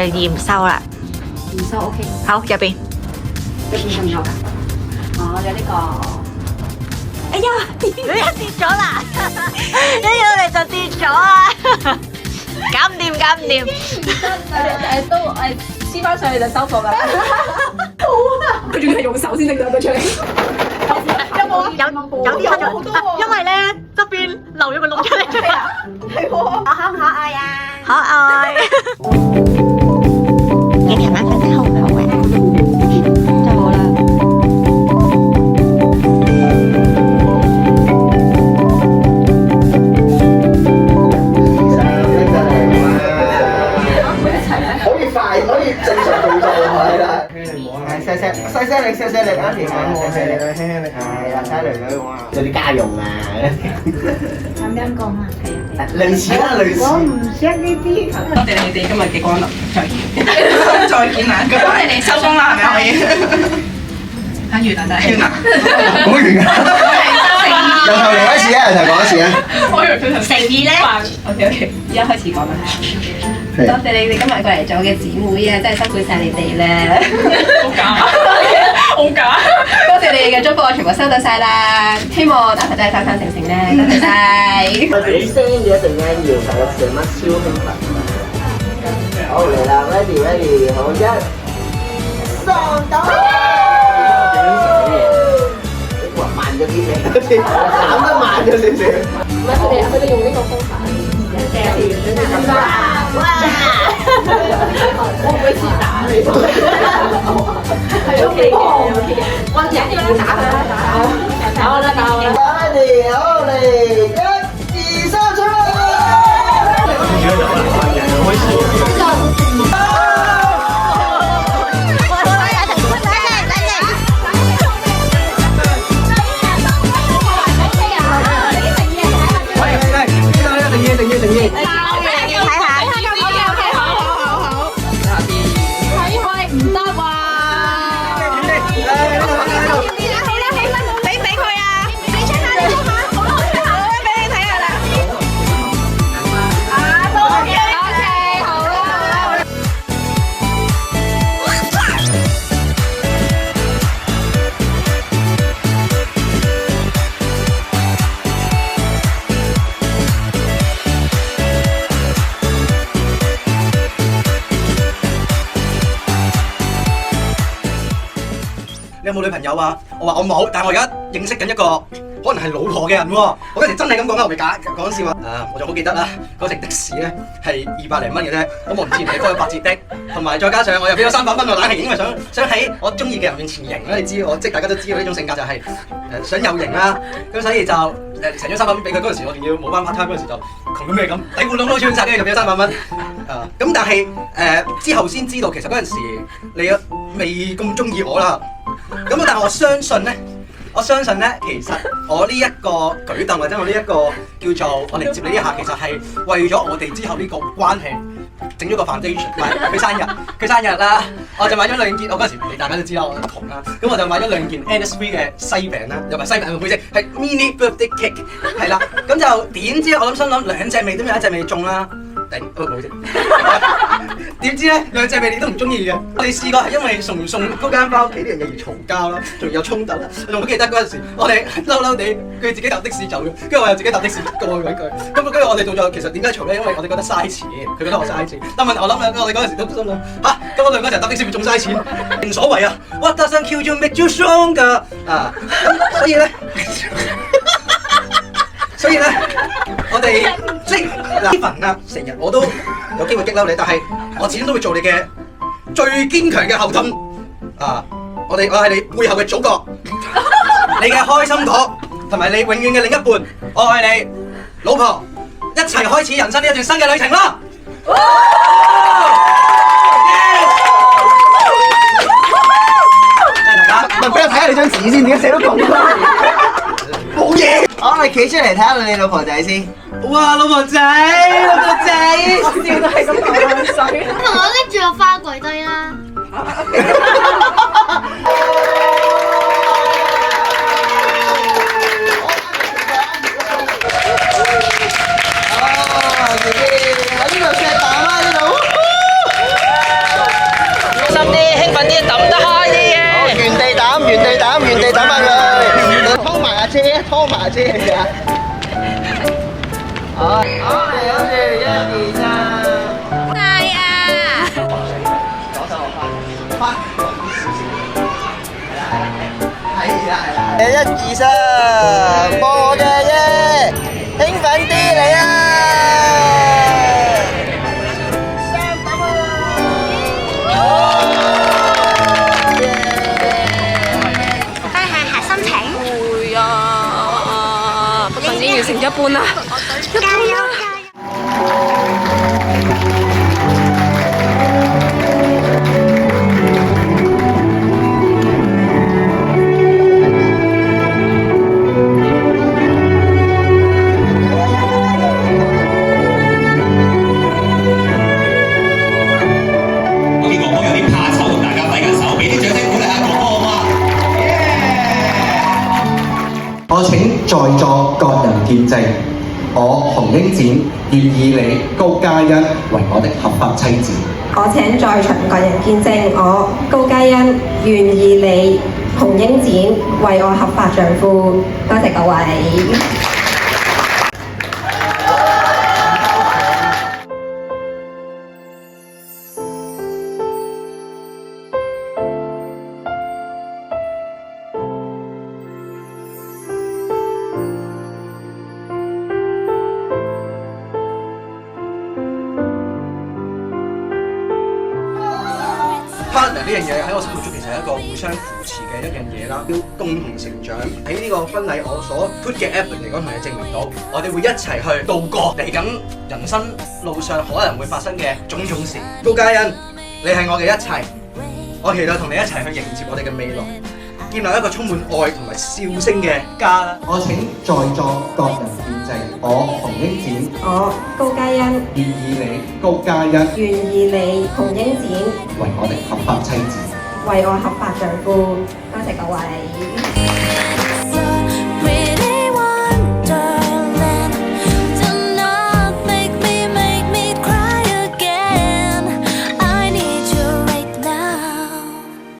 驗收啦。驗收 OK。好，入邊。入邊仲有㗎？哦，有呢個。哎呀，跌咗啦！一入嚟就跌咗啊！搞唔掂，搞唔掂。都黐翻上去就收貨啦。好啊！佢仲要係用手先拎到佢出嚟。有冇啊？有啲黑咗，因為咧側邊漏咗個窿出嚟。係喎。我可唔可愛啊？可愛。你琴晚瞓得好唔好啊？就好啦。可以正常動作係啦，細聲力，啱條眼，細聲力，輕輕力，係啦，睇女女哇，做啲家用啊，咁樣講啊，係啊，類似啦，類似。我唔識呢啲。多謝你哋今日嘅光臨，再見，再見啦！咁多謝你收工啦，係咪可以？完啦，真係。講完㗎。由頭嚟一次啊！由頭講一次啊！我以為佢誠意咧 OK， 而家開始講啦。多謝你哋今日過嚟做嘅姊妹啊，真係辛苦晒你哋啦。好假，好假。多謝你哋嘅祝福，我全部收到晒啦。希望大家真係生生性性咧，多謝晒。我哋啲聲嘅一陣間要睇成乜超興奮。好嚟啦 ，ready， 好一上到。哇，慢咗啲嘅，減得慢咗少少。唔係佢哋用呢個方法。哇！我唔會試打你。係 OK 嘅 ，OK 嘅。我而家點樣打佢？打我啦！Ready， 好嚟，一、二、三，出你有冇女朋友啊？我話我冇，但係我而家認識緊一個可能係老婆嘅人喎。我嗰時真係咁講啦，我咪假講笑啊！我仲好記得啦，嗰程的士咧係200零蚊嘅啫。咁我唔知原來你開咗8折的，同埋再加上我又俾咗300蚊我冷氣，因為想喺我中意嘅人面前型啦。你知我即係大家都知道呢種性格就係想有型啦。咁所以就成咗300蚊俾佢。嗰陣時我仲要冇班 part time 嗰陣時就窮到咩咁，底褲窿都穿晒，跟住就俾咗300蚊。咁但係之後先知道其實嗰陣時你未咁中意我啦。咁但係我相信咧，其實我呢一個舉動或者我呢一個叫做我嚟接你一下，其實係為咗我哋之後呢個關係整咗個 foundation。唔係佢生日啦，我就買咗2件。我嗰陣時你大家都知啦，我窮啦，咁我就買咗2件 NSV 嘅西餅啦，又唔係西餅嘅配色，係 mini birthday cake 係啦。咁就點知我心諗2隻味都有1隻味中啦。冇啫。點知咧2隻味你都唔中意嘅，我哋試過係因為送唔送嗰間翻屋企呢樣嘢而嘈交啦，仲有衝突啦。我仲好記得嗰陣時，我哋嬲地，佢自己搭的士走咗，跟住我又自己搭的士過去揾佢。咁跟住我哋到咗，其實點解嘈咧？因為我哋覺得嘥錢，佢覺得我嘥錢。但問題我諗我哋嗰陣時都心諗嚇，咁我2個一齊搭的士咪仲嘥錢？唔所謂啊 ！What doesn't kill you make you stronger 啊！咁所以咧，我哋即係嗱，啊，成日我都有機會激嬲你，但係我始終都會做你嘅最堅強嘅後盾啊！我係你背後嘅祖國，你嘅開心果，同埋你永遠嘅另一半，我愛你，老婆，一齊開始人生呢一段新嘅旅程啦！問俾我睇下你張紙先，點解寫到咁多？冇嘢。我哋企出嚟睇下你老婆仔先。哇，老婆仔，我笑到係咁流水。同我拎住個花跪低啦。我呢度石蛋啦，呢度。係啊！好，嚟跟住1、2、3。大啊！左手落翻少少。係啦。1、2、3，幫我嘅耶！興奮啲嚟啊！分享下心情。會啊，不過已經完成一半啦。加油加油！我見哥哥有啲怕醜，同大家揮緊手，俾啲掌聲鼓勵下哥哥好嗎？我請在座各人見證，我洪英展願意你高嘉欣為我的合法妻子。我請在場各人見證，我高嘉欣願意你洪英展為我合法丈夫。多謝各位。partner 呢樣嘢喺我心目中其實係一個互相扶持嘅一樣嘢啦，要共同成長。喺呢個婚禮我所 put 嘅 effort 嚟講，同你證明到我哋會一齊去度過嚟緊人生路上可能會發生嘅種種事。高嘉欣，你係我嘅一切，我期待同你一齊去迎接我哋嘅未來，建立一個充滿愛同埋笑聲嘅家啦。我請在座各人見證，我洪英展我高嘉欣願意你高嘉欣願意你洪英展為我的合法妻子。為我合法丈夫。多謝各位。